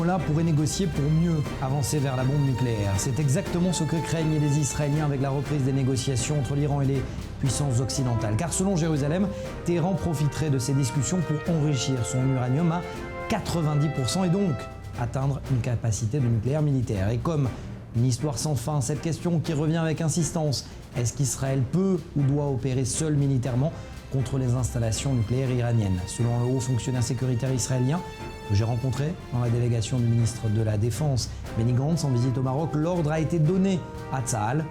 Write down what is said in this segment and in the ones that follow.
Molla pourrait négocier pour mieux avancer vers la bombe nucléaire. C'est exactement ce que craignent les Israéliens avec la reprise des négociations entre l'Iran et les puissances occidentales. Car selon Jérusalem, Téhéran profiterait de ces discussions pour enrichir son uranium à 90% et donc atteindre une capacité de nucléaire militaire. Et comme une histoire sans fin, cette question qui revient avec insistance, est-ce qu'Israël peut ou doit opérer seul militairement contre les installations nucléaires iraniennes? Selon le haut fonctionnaire sécuritaire israélien que j'ai rencontré dans la délégation du ministre de la Défense, Benny Gantz, en visite au Maroc, l'ordre a été donné à Tsahal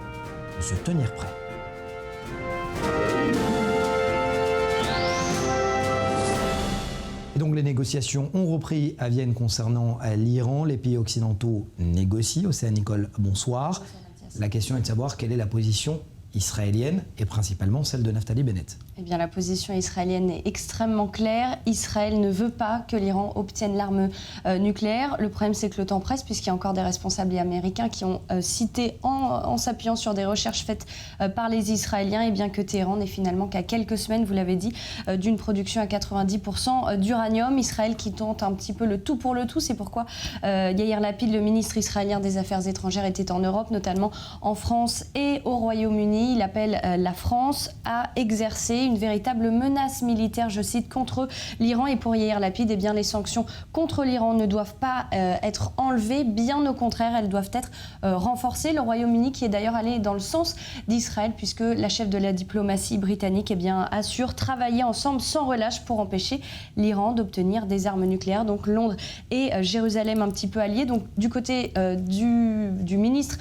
de se tenir prêt. Et donc les négociations ont repris à Vienne concernant l'Iran. Les pays occidentaux négocient. Océane Nicole, bonsoir. La question est de savoir quelle est la position israélienne et principalement celle de Naftali Bennett. Eh bien, la position israélienne est extrêmement claire. Israël ne veut pas que l'Iran obtienne l'arme nucléaire. Le problème, c'est que le temps presse, puisqu'il y a encore des responsables américains qui ont cité, en s'appuyant sur des recherches faites par les Israéliens, et bien que Téhéran n'est finalement qu'à quelques semaines, vous l'avez dit, d'une production à 90% d'uranium. Israël qui tente un petit peu le tout pour le tout. C'est pourquoi Yair Lapid, le ministre israélien des Affaires étrangères, était en Europe, notamment en France et au Royaume-Uni. Il appelle la France à exercer une véritable menace militaire, je cite, contre l'Iran. Et pour Yair Lapid, eh bien, les sanctions contre l'Iran ne doivent pas être enlevées, bien au contraire, elles doivent être renforcées. Le Royaume-Uni qui est d'ailleurs allé dans le sens d'Israël, puisque la chef de la diplomatie britannique assure travailler ensemble sans relâche pour empêcher l'Iran d'obtenir des armes nucléaires. Donc Londres et Jérusalem un petit peu alliés. Donc du côté du ministre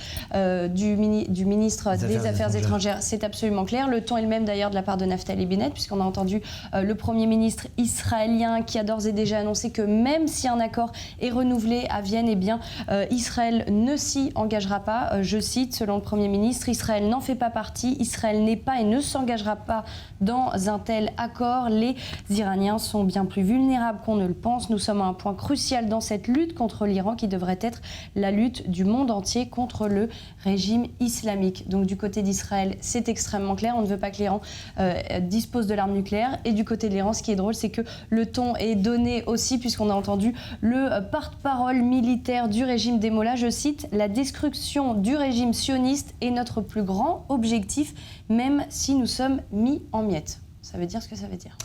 des Affaires étrangères, c'est absolument clair. Le ton est le même d'ailleurs de la part de Naftali Bennett, puisqu'on a entendu le Premier ministre israélien qui a d'ores et déjà annoncé que même si un accord est renouvelé à Vienne, eh bien, Israël ne s'y engagera pas. Je cite, selon le Premier ministre, Israël n'en fait pas partie, Israël n'est pas et ne s'engagera pas dans un tel accord. Les Iraniens sont bien plus vulnérables qu'on ne le pense. Nous sommes à un point crucial dans cette lutte contre l'Iran qui devrait être la lutte du monde entier contre le régime islamique. Donc du côté d'Israël, c'est extrêmement clair. On ne veut pas que l'Iran dispose de l'arme nucléaire. Et du côté de l'Iran, ce qui est drôle, c'est que le ton est donné aussi, puisqu'on a entendu le porte-parole militaire du régime des Mollahs, je cite, « La destruction du régime sioniste est notre plus grand objectif, même si nous sommes mis en miettes ». Ça veut dire ce que ça veut dire.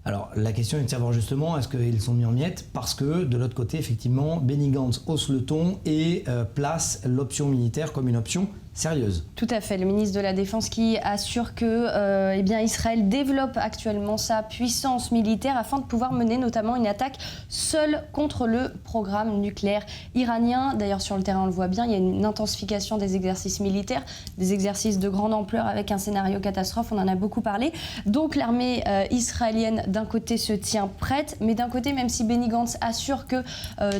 Alors, la question est de savoir justement, est-ce qu'ils sont mis en miettes? Parce que, de l'autre côté, effectivement, Benny Gantz hausse le ton et place l'option militaire comme une option sérieuse. Tout à fait. Le ministre de la Défense qui assure que Israël développe actuellement sa puissance militaire afin de pouvoir mener notamment une attaque seule contre le programme nucléaire iranien. D'ailleurs, sur le terrain, on le voit bien, il y a une intensification des exercices militaires, des exercices de grande ampleur avec un scénario catastrophe, on en a beaucoup parlé. Donc l'armée israélienne, d'un côté, se tient prête, mais d'un côté, même si Benny Gantz assure que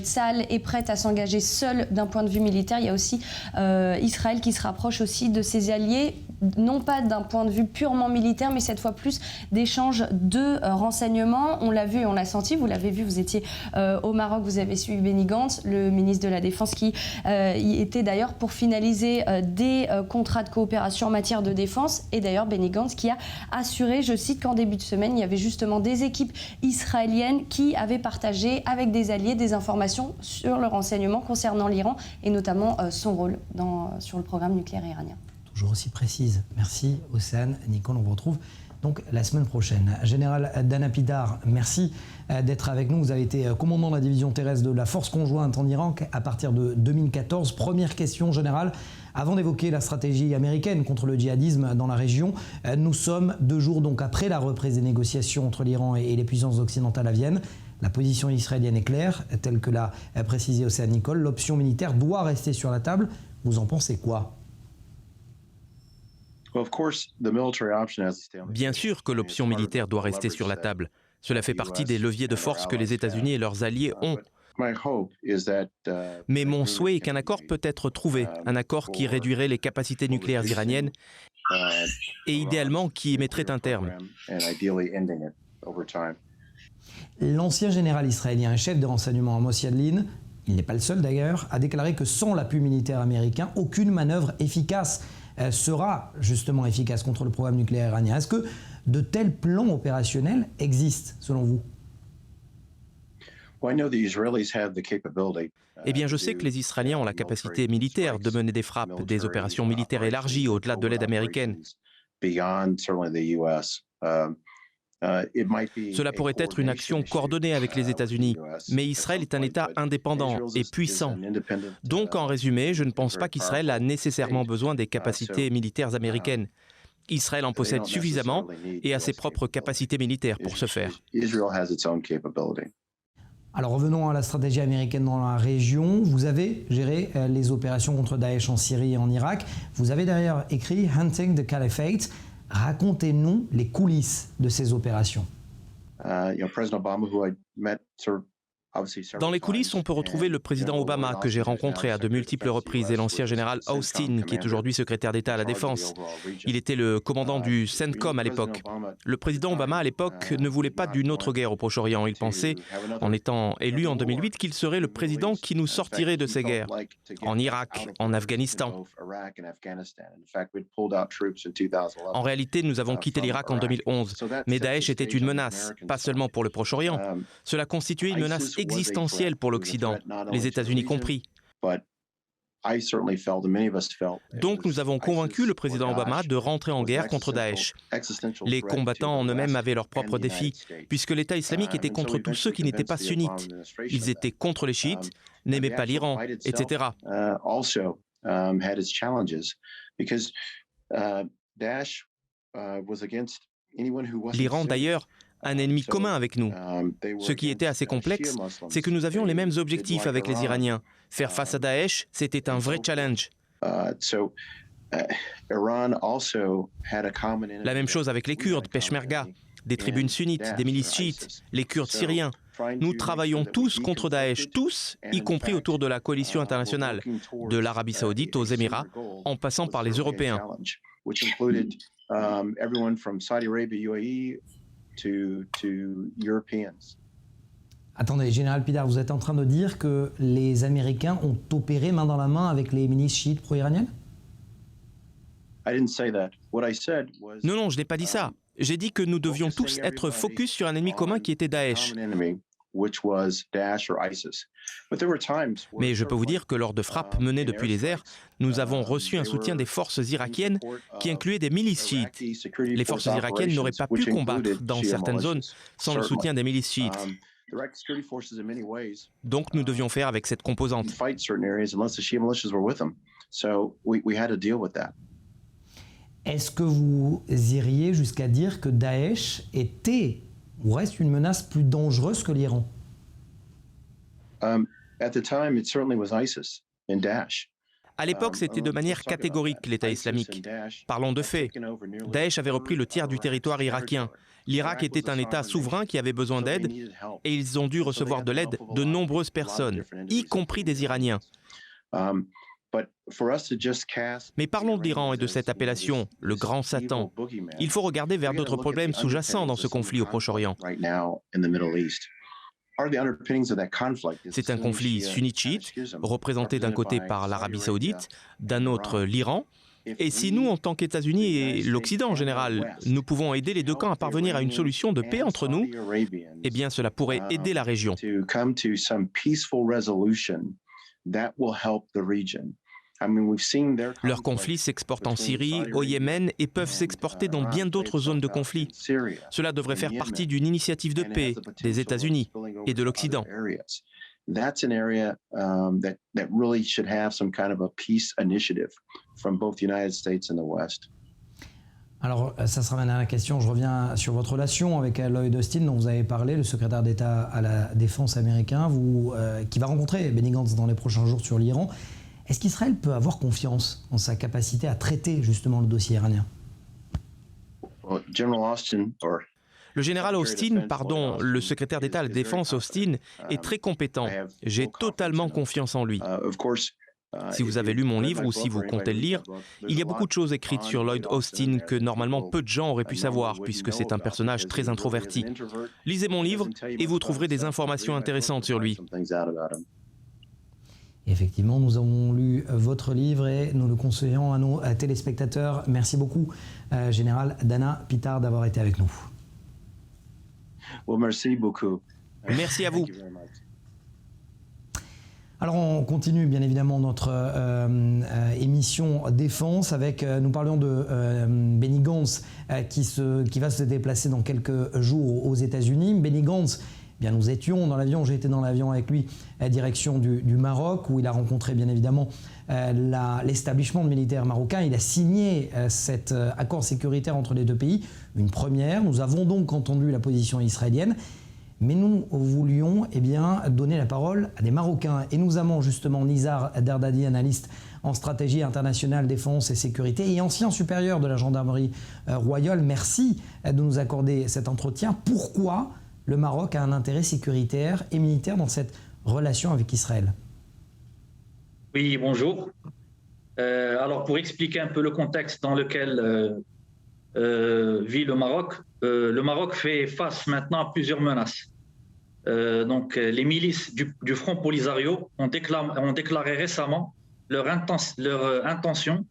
Tsahal est prête à s'engager seule d'un point de vue militaire, il y a aussi Israël qui se rapproche aussi de ses alliés, non pas d'un point de vue purement militaire, mais cette fois plus d'échanges de renseignements. On l'a vu et on l'a senti, vous l'avez vu, vous étiez au Maroc, vous avez suivi Benny Gantz, le ministre de la Défense, qui y était d'ailleurs pour finaliser des contrats de coopération en matière de défense. Et d'ailleurs, Benny Gantz qui a assuré, je cite, qu'en début de semaine, il y avait justement des équipes israéliennes qui avaient partagé avec des alliés des informations sur le renseignement concernant l'Iran et notamment son rôle sur le programme nucléaire iranien. Toujours aussi précise. Merci Océane. Nicole, on vous retrouve donc la semaine prochaine. Général Dana Pidar, merci d'être avec nous. Vous avez été commandant de la division terrestre de la force conjointe en Irak à partir de 2014. Première question générale. Avant d'évoquer la stratégie américaine contre le djihadisme dans la région, nous sommes 2 jours donc après la reprise des négociations entre l'Iran et les puissances occidentales à Vienne. La position israélienne est claire, telle que l'a précisé Océane Nicole. L'option militaire doit rester sur la table. Vous en pensez quoi? Bien sûr que l'option militaire doit rester sur la table. Cela fait partie des leviers de force que les États-Unis et leurs alliés ont. Mais mon souhait est qu'un accord peut être trouvé, un accord qui réduirait les capacités nucléaires iraniennes et idéalement qui y mettrait un terme. L'ancien général israélien et chef de renseignement Amos Yadlin, il n'est pas le seul d'ailleurs, a déclaré que sans l'appui militaire américain, aucune manœuvre efficace sera justement efficace contre le programme nucléaire iranien. Est-ce que de tels plans opérationnels existent selon vous? Eh bien, je sais que les Israéliens ont la capacité militaire de mener des frappes, des opérations militaires élargies au-delà de l'aide américaine. Cela pourrait être une action coordonnée avec les États-Unis, mais Israël est un État indépendant et puissant. Donc, en résumé, je ne pense pas qu'Israël a nécessairement besoin des capacités militaires américaines. Israël en possède suffisamment et a ses propres capacités militaires pour ce faire. Alors revenons à la stratégie américaine dans la région. Vous avez géré les opérations contre Daesh en Syrie et en Irak. Vous avez d'ailleurs écrit « Hunting the Caliphate ». Racontez-nous les coulisses de ces opérations. Dans les coulisses, on peut retrouver le président Obama, que j'ai rencontré à de multiples reprises, et l'ancien général Austin, qui est aujourd'hui secrétaire d'État à la Défense. Il était le commandant du CENTCOM à l'époque. Le président Obama, à l'époque, ne voulait pas d'une autre guerre au Proche-Orient. Il pensait, en étant élu en 2008, qu'il serait le président qui nous sortirait de ces guerres. En Irak, en Afghanistan. En réalité, nous avons quitté l'Irak en 2011. Mais Daesh était une menace, pas seulement pour le Proche-Orient. Cela constituait une menace existentielle pour l'Occident, les États-Unis compris. Donc nous avons convaincu le président Obama de rentrer en guerre contre Daesh. Les combattants en eux-mêmes avaient leurs propres défis, puisque l'État islamique était contre tous ceux qui n'étaient pas sunnites. Ils étaient contre les chiites, n'aimaient pas l'Iran, etc. L'Iran, d'ailleurs, un ennemi commun avec nous. Ce qui était assez complexe, c'est que nous avions les mêmes objectifs avec les Iraniens. Faire face à Daesh, c'était un vrai challenge. La même chose avec les Kurdes, Peshmerga, des tribunes sunnites, des milices chiites, les Kurdes syriens. Nous travaillons tous contre Daesh, tous, y compris autour de la coalition internationale, de l'Arabie Saoudite aux Émirats, en passant par les Européens. Attendez, Général Pidar, vous êtes en train de dire que les Américains ont opéré main dans la main avec les milices chiites pro-iraniennes ? Non, je n'ai pas dit ça. J'ai dit que nous devions tous être focus sur un ennemi commun qui était Daesh. Mais je peux vous dire que lors de frappes menées depuis les airs, nous avons reçu un soutien des forces irakiennes qui incluait des milices chiites. Les forces irakiennes n'auraient pas pu combattre dans certaines zones sans le soutien des milices chiites. Donc nous devions faire avec cette composante. Est-ce que vous iriez jusqu'à dire que Daesh était ou reste une menace plus dangereuse que l'Iran ? À l'époque, c'était de manière catégorique l'État islamique. Parlons de faits. Daesh avait repris le tiers du territoire irakien. L'Irak était un État souverain qui avait besoin d'aide et ils ont dû recevoir de l'aide de nombreuses personnes, y compris des Iraniens. Mais parlons de l'Iran et de cette appellation, le grand Satan. Il faut regarder vers d'autres problèmes sous-jacents dans ce conflit au Proche-Orient. C'est un conflit sunnite-chiite, représenté d'un côté par l'Arabie Saoudite, d'un autre l'Iran. Et si nous, en tant qu'États-Unis et l'Occident en général, nous pouvons aider les deux camps à parvenir à une solution de paix entre nous, eh bien cela pourrait aider la région. Leurs conflits s'exportent en Syrie, au Yémen et peuvent s'exporter dans bien d'autres zones de conflit. Cela devrait faire partie d'une initiative de paix des États-Unis et de l'Occident. Alors, ça sera ma dernière question. Je reviens sur votre relation avec Lloyd Austin, dont vous avez parlé, le secrétaire d'État à la Défense américain, qui va rencontrer Benny Gantz dans les prochains jours sur l'Iran. Est-ce qu'Israël peut avoir confiance en sa capacité à traiter justement le dossier iranien ? Le général Austin, le secrétaire d'État à la Défense Austin, est très compétent. J'ai totalement confiance en lui. Si vous avez lu mon livre ou si vous comptez le lire, il y a beaucoup de choses écrites sur Lloyd Austin que normalement peu de gens auraient pu savoir puisque c'est un personnage très introverti. Lisez mon livre et vous trouverez des informations intéressantes sur lui. Effectivement, nous avons lu votre livre et nous le conseillons à nos téléspectateurs. Merci beaucoup, Général Dana Pittard, d'avoir été avec nous. Merci beaucoup. Merci à vous. Alors on continue bien évidemment notre émission défense avec, nous parlions de Benny Gantz qui va se déplacer dans quelques jours aux États-Unis. Benny Gantz, eh bien nous étions dans l'avion, j'ai été dans l'avion avec lui à direction du Maroc où il a rencontré bien évidemment l'établissement militaire marocain. Il a signé cet accord sécuritaire entre les deux pays, une première. Nous avons donc entendu la position israélienne. Mais nous voulions donner la parole à des Marocains. Et nous avons justement Nizar Dardadi, analyste en stratégie internationale, défense et sécurité et ancien supérieur de la gendarmerie royale. Merci de nous accorder cet entretien. Pourquoi le Maroc a un intérêt sécuritaire et militaire dans cette relation avec Israël? Oui, bonjour. Alors pour expliquer un peu le contexte dans lequel vit le Maroc fait face maintenant à plusieurs menaces. Donc, les milices du Front Polisario ont déclaré récemment leur intention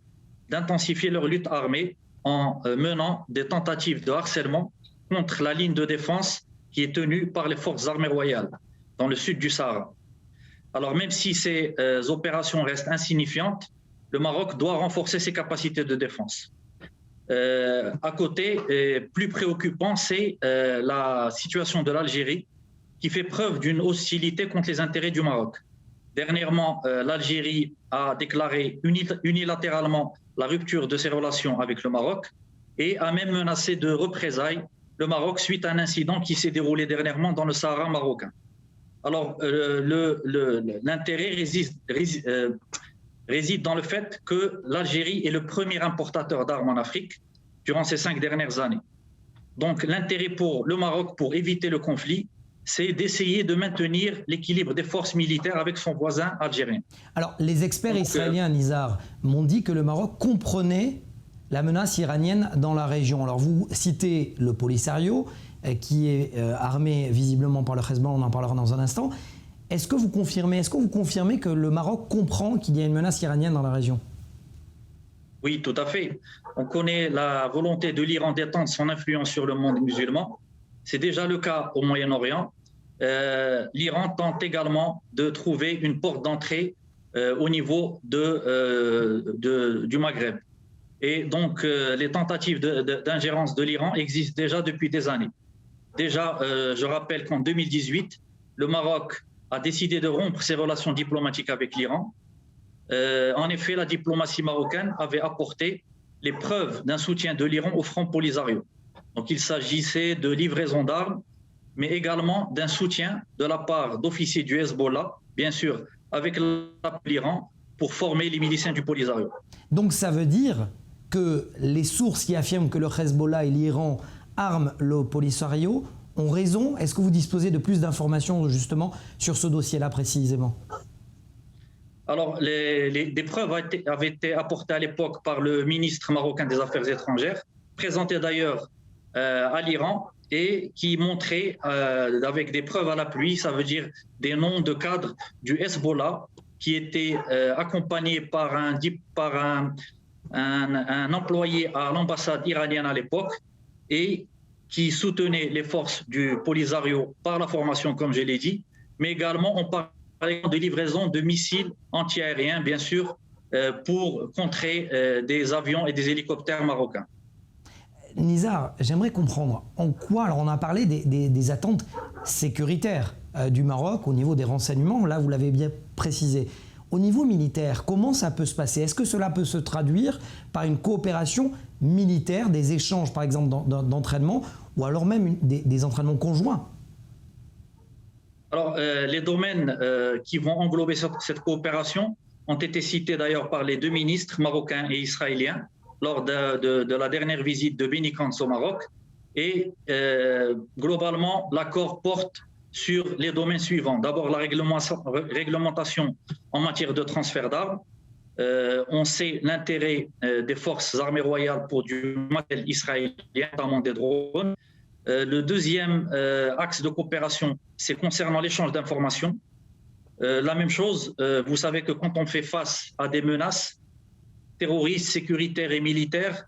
d'intensifier leur lutte armée en menant des tentatives de harcèlement contre la ligne de défense qui est tenue par les forces armées royales dans le sud du Sahara. Alors, même si ces opérations restent insignifiantes, le Maroc doit renforcer ses capacités de défense. À côté, plus préoccupant, c'est la situation de l'Algérie qui fait preuve d'une hostilité contre les intérêts du Maroc. Dernièrement, l'Algérie a déclaré unilatéralement la rupture de ses relations avec le Maroc et a même menacé de représailles le Maroc suite à un incident qui s'est déroulé dernièrement dans le Sahara marocain. Alors, l'intérêt réside dans le fait que l'Algérie est le premier importateur d'armes en Afrique durant ces 5 dernières années. Donc l'intérêt pour le Maroc pour éviter le conflit, c'est d'essayer de maintenir l'équilibre des forces militaires avec son voisin algérien. Alors les experts israéliens, Nizar, m'ont dit que le Maroc comprenait la menace iranienne dans la région. Alors vous citez le Polisario, qui est armé visiblement par le Hezbollah, on en parlera dans un instant. Est-ce que vous confirmez que le Maroc comprend qu'il y a une menace iranienne dans la région? Oui, tout à fait. On connaît la volonté de l'Iran d'étendre son influence sur le monde musulman. C'est déjà le cas au Moyen-Orient. L'Iran tente également de trouver une porte d'entrée au niveau du Maghreb. Et donc, les tentatives d'ingérence de l'Iran existent déjà depuis des années. Déjà, je rappelle qu'en 2018, le Maroc a décidé de rompre ses relations diplomatiques avec l'Iran. En effet, la diplomatie marocaine avait apporté les preuves d'un soutien de l'Iran au Front Polisario. Donc il s'agissait de livraison d'armes, mais également d'un soutien de la part d'officiers du Hezbollah, bien sûr, avec l'Iran, pour former les miliciens du Polisario. Donc ça veut dire que les sources qui affirment que le Hezbollah et l'Iran arment le Polisario ont raison? Est-ce que vous disposez de plus d'informations justement sur ce dossier-là précisément? Alors, des preuves avaient été apportées à l'époque par le ministre marocain des Affaires étrangères, présenté d'ailleurs à l'Iran, et qui montrait avec des preuves à l'appui, ça veut dire des noms de cadres du Hezbollah qui étaient accompagnés par un employé à l'ambassade iranienne à l'époque et qui soutenait les forces du Polisario par la formation, comme je l'ai dit, mais également on parlait de livraison de missiles antiaériens, bien sûr, pour contrer des avions et des hélicoptères marocains. Nizar, j'aimerais comprendre en quoi, alors on a parlé des attentes sécuritaires du Maroc au niveau des renseignements, là vous l'avez bien précisé. Au niveau militaire, comment ça peut se passer? Est-ce que cela peut se traduire par une coopération militaire, des échanges par exemple d'entraînement ou alors même des entraînements conjoints? Alors, les domaines qui vont englober cette coopération ont été cités d'ailleurs par les deux ministres marocains et israéliens lors de la dernière visite de Benny Gantz au Maroc. Et globalement, l'accord porte sur les domaines suivants. D'abord, la réglementation en matière de transfert d'armes. On sait l'intérêt des forces armées royales pour du matériel israélien, notamment des drones. Le deuxième axe de coopération, c'est concernant l'échange d'informations. La même chose, vous savez que quand on fait face à des menaces terroristes, sécuritaires et militaires,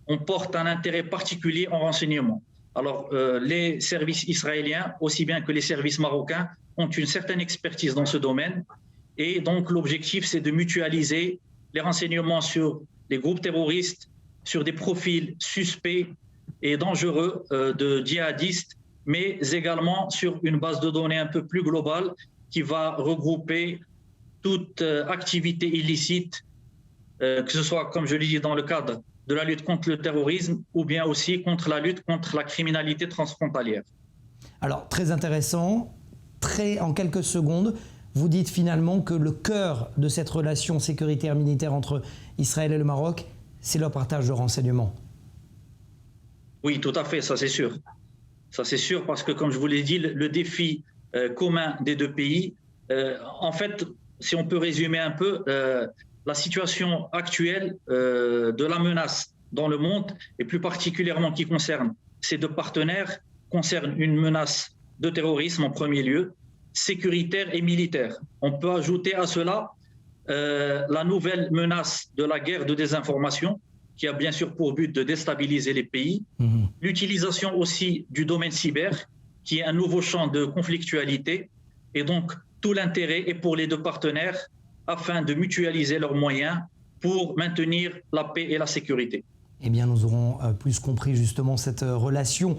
on porte un intérêt particulier en renseignement. Alors, les services israéliens, aussi bien que les services marocains, ont une certaine expertise dans ce domaine. Et donc, l'objectif, c'est de mutualiser les renseignements sur les groupes terroristes, sur des profils suspects et dangereux de djihadistes, mais également sur une base de données un peu plus globale qui va regrouper toute activité illicite, que ce soit, comme je l'ai dit, dans le cadre de la lutte contre le terrorisme ou bien aussi contre la lutte contre la criminalité transfrontalière. Alors, très intéressant, en quelques secondes, vous dites finalement que le cœur de cette relation sécuritaire militaire entre Israël et le Maroc, c'est leur partage de renseignements. Oui, tout à fait, ça c'est sûr. Ça c'est sûr parce que, comme je vous l'ai dit, le défi commun des deux pays, en fait, si on peut résumer un peu, la situation actuelle de la menace dans le monde, et plus particulièrement qui concerne ces deux partenaires, concerne une menace de terrorisme en premier lieu, sécuritaire et militaire. On peut ajouter à cela la nouvelle menace de la guerre de désinformation, qui a bien sûr pour but de déstabiliser les pays, l'utilisation aussi du domaine cyber, qui est un nouveau champ de conflictualité, et donc tout l'intérêt est pour les deux partenaires afin de mutualiser leurs moyens pour maintenir la paix et la sécurité. Eh bien, nous aurons plus compris justement cette relation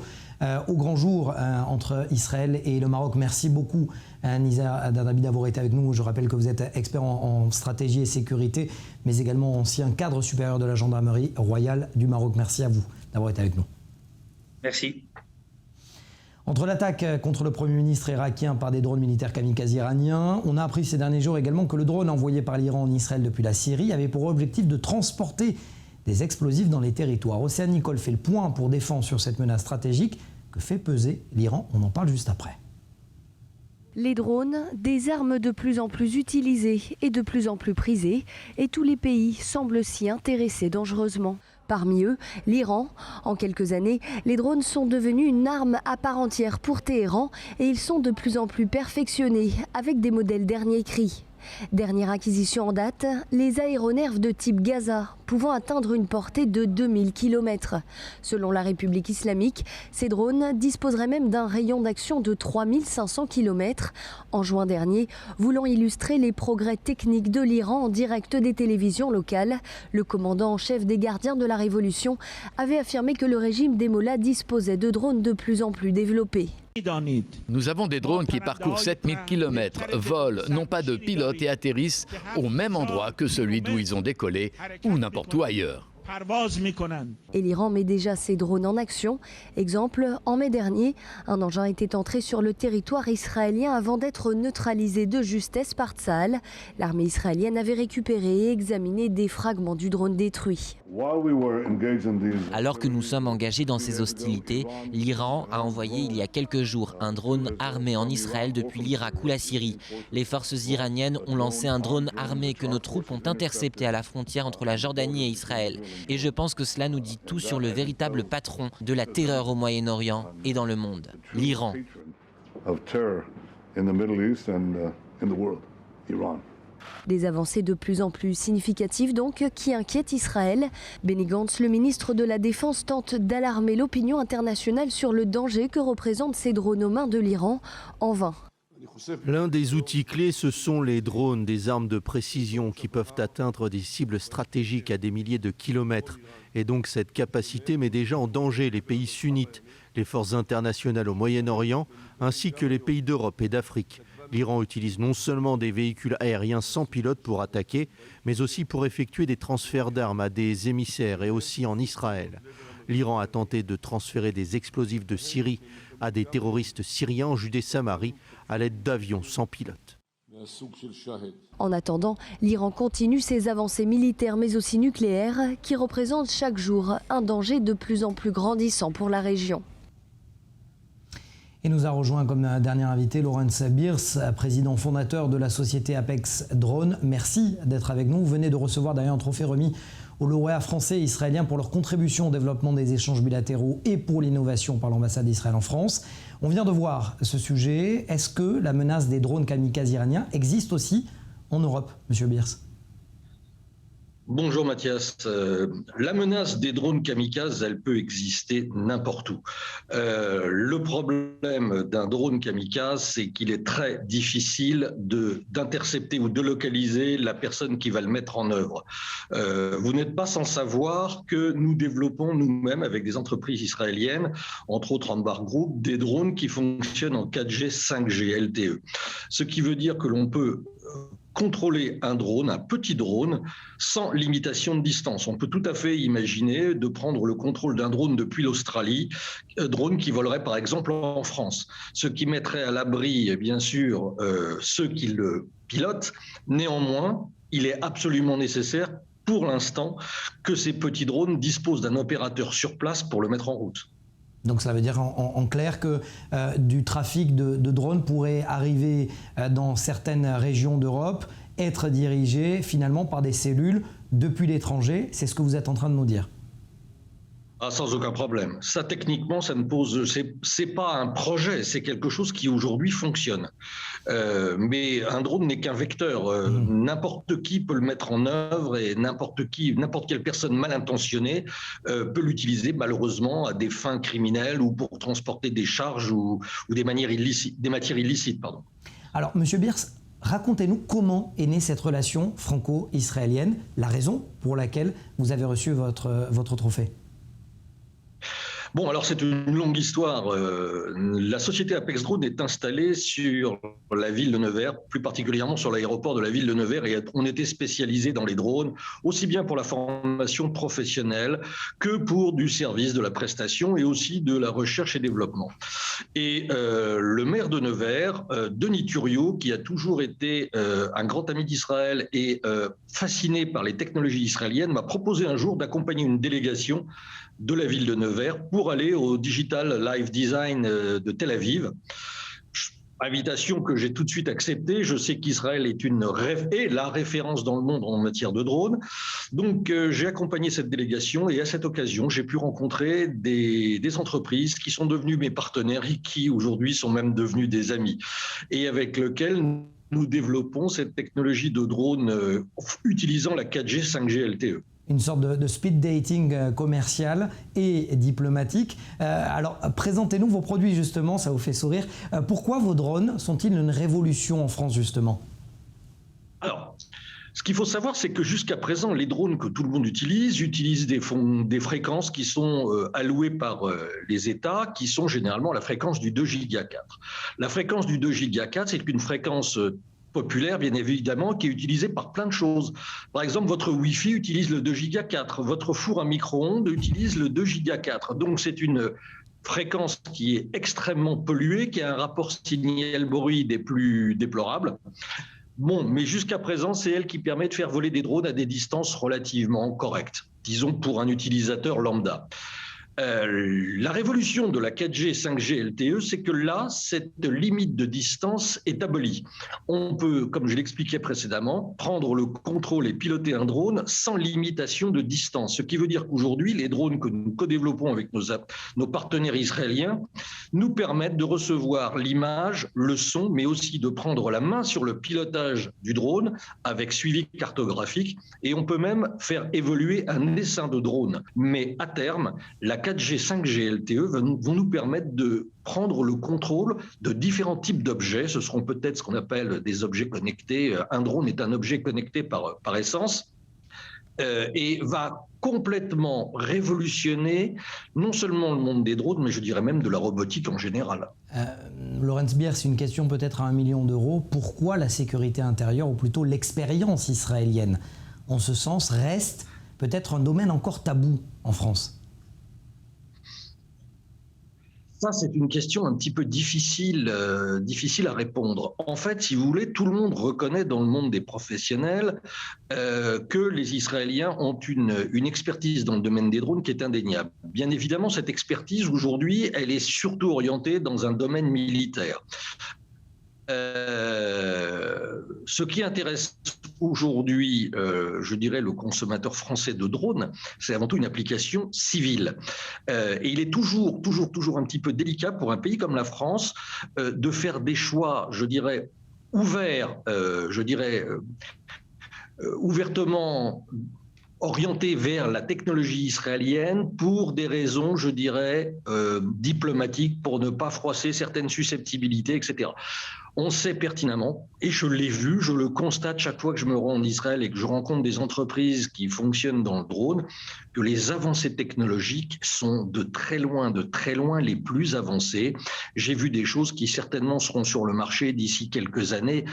au grand jour entre Israël et le Maroc. Merci beaucoup, Nizar Dardabi, d'avoir été avec nous. Je rappelle que vous êtes expert en stratégie et sécurité, mais également ancien cadre supérieur de la gendarmerie royale du Maroc. Merci à vous d'avoir été avec nous. Merci. Entre l'attaque contre le Premier ministre irakien par des drones militaires kamikazes iraniens, on a appris ces derniers jours également que le drone envoyé par l'Iran en Israël depuis la Syrie avait pour objectif de transporter des explosifs dans les territoires. Océane Nicole fait le point pour défendre sur cette menace stratégique que fait peser l'Iran. On en parle juste après. Les drones, des armes de plus en plus utilisées et de plus en plus prisées, et tous les pays semblent s'y intéresser dangereusement. Parmi eux, l'Iran. En quelques années, les drones sont devenus une arme à part entière pour Téhéran et ils sont de plus en plus perfectionnés avec des modèles dernier cri. Dernière acquisition en date, les aéronefs de type Gaza, pouvant atteindre une portée de 2000 km. Selon la République islamique, ces drones disposeraient même d'un rayon d'action de 3500 km. En juin dernier, voulant illustrer les progrès techniques de l'Iran en direct des télévisions locales, le commandant en chef des gardiens de la Révolution avait affirmé que le régime des mollahs disposait de drones de plus en plus développés. Nous avons des drones qui parcourent 7000 km, volent, n'ont pas de pilote et atterrissent au même endroit que celui d'où ils ont décollé ou n'importe où ailleurs. Et l'Iran met déjà ses drones en action. Exemple, en mai dernier, un engin était entré sur le territoire israélien avant d'être neutralisé de justesse par Tsahal. L'armée israélienne avait récupéré et examiné des fragments du drone détruit. Alors que nous sommes engagés dans ces hostilités, l'Iran a envoyé il y a quelques jours un drone armé en Israël depuis l'Irak ou la Syrie. Les forces iraniennes ont lancé un drone armé que nos troupes ont intercepté à la frontière entre la Jordanie et Israël. Et je pense que cela nous dit tout sur le véritable patron de la terreur au Moyen-Orient et dans le monde, l'Iran. Des avancées de plus en plus significatives donc qui inquiètent Israël. Benny Gantz, le ministre de la Défense, tente d'alarmer l'opinion internationale sur le danger que représentent ces drones aux mains de l'Iran, en vain. L'un des outils clés, ce sont les drones, des armes de précision qui peuvent atteindre des cibles stratégiques à des milliers de kilomètres. Et donc cette capacité met déjà en danger les pays sunnites, les forces internationales au Moyen-Orient, ainsi que les pays d'Europe et d'Afrique. L'Iran utilise non seulement des véhicules aériens sans pilote pour attaquer, mais aussi pour effectuer des transferts d'armes à des émissaires et aussi en Israël. L'Iran a tenté de transférer des explosifs de Syrie à des terroristes syriens en Judée-Samarie à l'aide d'avions sans pilote. En attendant, l'Iran continue ses avancées militaires mais aussi nucléaires qui représentent chaque jour un danger de plus en plus grandissant pour la région. Et nous a rejoint comme dernier invité Laurens Birse, président fondateur de la société Apex Drone. Merci d'être avec nous. Vous venez de recevoir d'ailleurs un trophée remis aux lauréats français et israéliens pour leur contribution au développement des échanges bilatéraux et pour l'innovation par l'ambassade d'Israël en France. On vient de voir ce sujet. Est-ce que la menace des drones kamikazes iraniens existe aussi en Europe, Monsieur Birse ? Bonjour Mathias. La menace des drones kamikazes, elle peut exister n'importe où. Le problème d'un drone kamikaze, c'est qu'il est très difficile d'intercepter ou de localiser la personne qui va le mettre en œuvre. Vous n'êtes pas sans savoir que nous développons nous-mêmes avec des entreprises israéliennes, entre autres Ambar Group, des drones qui fonctionnent en 4G, 5G, LTE. Ce qui veut dire que l'on peut contrôler un drone, un petit drone, sans limitation de distance. On peut tout à fait imaginer de prendre le contrôle d'un drone depuis l'Australie, drone qui volerait par exemple en France, ce qui mettrait à l'abri, bien sûr, ceux qui le pilotent. Néanmoins, il est absolument nécessaire, pour l'instant, que ces petits drones disposent d'un opérateur sur place pour le mettre en route. Donc ça veut dire en clair que du trafic de drones pourrait arriver dans certaines régions d'Europe, être dirigé finalement par des cellules depuis l'étranger. C'est ce que vous êtes en train de nous dire. Ah, sans aucun problème. Ça, techniquement, ça ne pose. C'est pas un projet, c'est quelque chose qui aujourd'hui fonctionne. Mais un drone n'est qu'un vecteur. N'importe qui peut le mettre en œuvre et n'importe quelle personne mal intentionnée peut l'utiliser malheureusement à des fins criminelles ou pour transporter des charges ou des matières illicites. Pardon. Alors, Monsieur Birz, racontez-nous comment est née cette relation franco-israélienne, la raison pour laquelle vous avez reçu votre trophée. Bon, alors c'est une longue histoire. La société Apex Drone est installée sur la ville de Nevers, plus particulièrement sur l'aéroport de la ville de Nevers, et on était spécialisé dans les drones, aussi bien pour la formation professionnelle que pour du service, de la prestation et aussi de la recherche et développement. Et le maire de Nevers, Denis Thuriot, qui a toujours été un grand ami d'Israël et fasciné par les technologies israéliennes, m'a proposé un jour d'accompagner une délégation de la ville de Nevers pour aller au Digital Live Design de Tel Aviv. Invitation que j'ai tout de suite acceptée. Je sais qu'Israël est la référence dans le monde en matière de drones. Donc j'ai accompagné cette délégation et à cette occasion, j'ai pu rencontrer des entreprises qui sont devenues mes partenaires et qui aujourd'hui sont même devenues des amis et avec lesquels nous développons cette technologie de drone utilisant la 4G, 5G, LTE. Une sorte de speed dating commercial et diplomatique. Alors, présentez-nous vos produits, justement, ça vous fait sourire. Pourquoi vos drones sont-ils une révolution en France, justement ? Alors, ce qu'il faut savoir, c'est que jusqu'à présent, les drones que tout le monde utilisent des fréquences qui sont allouées par les États, qui sont généralement la fréquence du 2 Giga 4. La fréquence du 2 Giga 4, c'est une fréquence populaire, bien évidemment, qui est utilisé par plein de choses. Par exemple, votre Wi-Fi utilise le 2 Giga 4, votre four à micro-ondes utilise le 2 Giga 4. Donc, c'est une fréquence qui est extrêmement polluée, qui a un rapport signal-bruit des plus déplorables. Bon, mais jusqu'à présent, c'est elle qui permet de faire voler des drones à des distances relativement correctes, disons pour un utilisateur lambda. La révolution de la 4G, 5G, LTE, c'est que là, cette limite de distance est abolie. On peut, comme je l'expliquais précédemment, prendre le contrôle et piloter un drone sans limitation de distance. Ce qui veut dire qu'aujourd'hui, les drones que nous co-développons avec nos partenaires israéliens nous permettent de recevoir l'image, le son, mais aussi de prendre la main sur le pilotage du drone avec suivi cartographique. Et on peut même faire évoluer un essaim de drone. Mais à terme, la 4G, 5G, LTE vont nous permettre de prendre le contrôle de différents types d'objets. Ce seront peut-être ce qu'on appelle des objets connectés. Un drone est un objet connecté par essence et va complètement révolutionner non seulement le monde des drones, mais je dirais même de la robotique en général. Laurence Birz, une question peut-être à 1 million d'euros. Pourquoi la sécurité intérieure, ou plutôt l'expérience israélienne, en ce sens, reste peut-être un domaine encore tabou en France ? Ça, c'est une question un petit peu difficile à répondre. En fait, si vous voulez, tout le monde reconnaît dans le monde des professionnels que les Israéliens ont une expertise dans le domaine des drones qui est indéniable. Bien évidemment, cette expertise, aujourd'hui, elle est surtout orientée dans un domaine militaire. Ce qui intéresse aujourd'hui, je dirais, le consommateur français de drones, c'est avant tout une application civile. Et il est toujours un petit peu délicat pour un pays comme la France de faire des choix, je dirais, ouvertement orienté vers la technologie israélienne pour des raisons, je dirais, diplomatiques, pour ne pas froisser certaines susceptibilités, etc. On sait pertinemment, et je l'ai vu, je le constate chaque fois que je me rends en Israël et que je rencontre des entreprises qui fonctionnent dans le drone, que les avancées technologiques sont de très loin les plus avancées. J'ai vu des choses qui certainement seront sur le marché d'ici quelques années,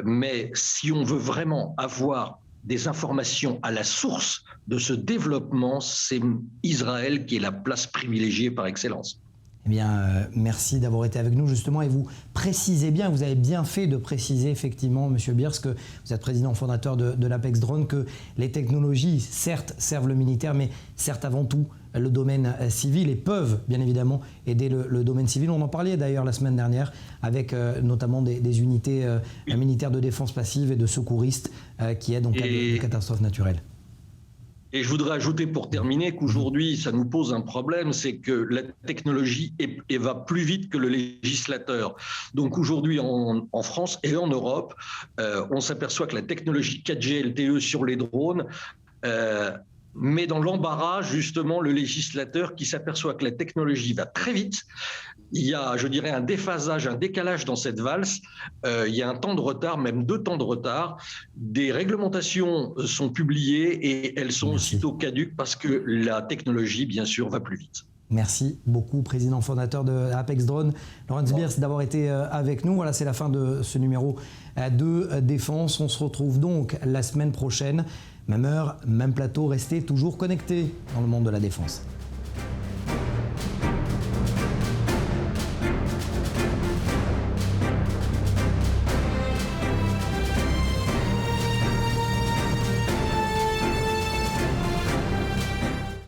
mais si on veut vraiment avoir des informations à la source de ce développement, c'est Israël qui est la place privilégiée par excellence. Eh bien, merci d'avoir été avec nous justement, et vous précisez bien, vous avez bien fait de préciser effectivement, Monsieur Birks, que vous êtes président fondateur de l'Apex Drone, que les technologies, certes, servent le militaire, mais servent avant tout le domaine civil et peuvent bien évidemment aider le domaine civil. On en parlait d'ailleurs la semaine dernière avec notamment des unités militaires de défense passive et de secouristes qui aident en cas de catastrophes naturelles. Et je voudrais ajouter pour terminer qu'aujourd'hui, ça nous pose un problème, c'est que la technologie va plus vite que le législateur. Donc aujourd'hui, en France et en Europe, on s'aperçoit que la technologie 4G LTE sur les drones met dans l'embarras justement le législateur qui s'aperçoit que la technologie va très vite. Il y a, je dirais, un déphasage, un décalage dans cette valse. Il y a un temps de retard, même 2 temps de retard. Des réglementations sont publiées et elles sont aussitôt caduques parce que la technologie, bien sûr, va plus vite. Merci beaucoup, président fondateur de Apex Drone, Laurens Birks, d'avoir été avec nous. Voilà, c'est la fin de ce numéro de Défense. On se retrouve donc la semaine prochaine. Même heure, même plateau. Restez toujours connectés dans le monde de la défense.